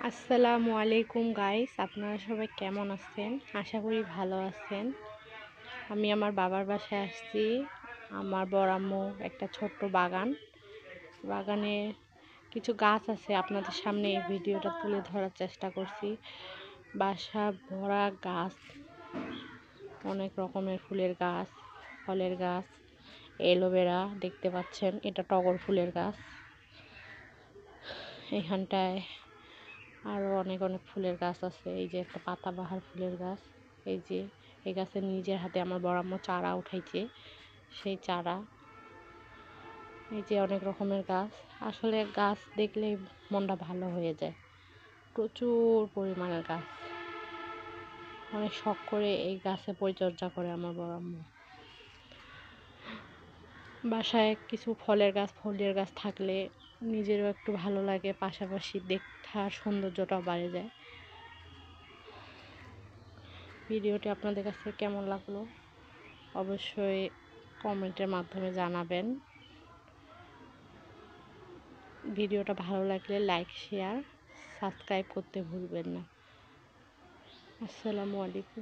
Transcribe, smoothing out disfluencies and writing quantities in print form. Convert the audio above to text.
আসসালামু আলাইকুম গাইস, আপনারা সবাই কেমন আছেন? আশা করি ভালো আছেন। আমি আমার বাবার বাসায় আসছি। আমার বড় আম্মু একটা ছোট্ট বাগানে কিছু গাছ আছে, আপনাদের সামনে এই ভিডিওটা তুলে ধরার চেষ্টা করছি। বাসা ভরা গাছ, অনেক রকমের ফুলের গাছ, ফলের গাছ, অ্যালোভেরা দেখতে পাচ্ছেন, এটা টগর ফুলের গাছ। এখানটায় আরও অনেক ফুলের গাছ আছে। এই যে একটা পাতাবাহার ফুলের গাছ, এই যে এই গাছের নিজের হাতে আমার বড় আম্মু চারা উঠাইছে, সেই চারা। এই যে অনেক রকমের গাছ, আসলে গাছ দেখলে মনটা ভালো হয়ে যায়। প্রচুর পরিমাণের গাছ, অনেক শখ করে এই গাছে পরিচর্যা করে আমার বড় আম্মু। বাসায় কিছু ফুলের গাছ থাকলে নিজেরও একটু ভালো লাগে, পাশাপাশি দেখার সৌন্দর্যটাও বাড়ে যায়। ভিডিওটি আপনাদের কাছে কেমন লাগলো অবশ্যই কমেন্টের মাধ্যমে জানাবেন। ভিডিওটা ভালো লাগলে লাইক, শেয়ার, সাবস্ক্রাইব করতে ভুলবেন না। আসসালামু আলাইকুম।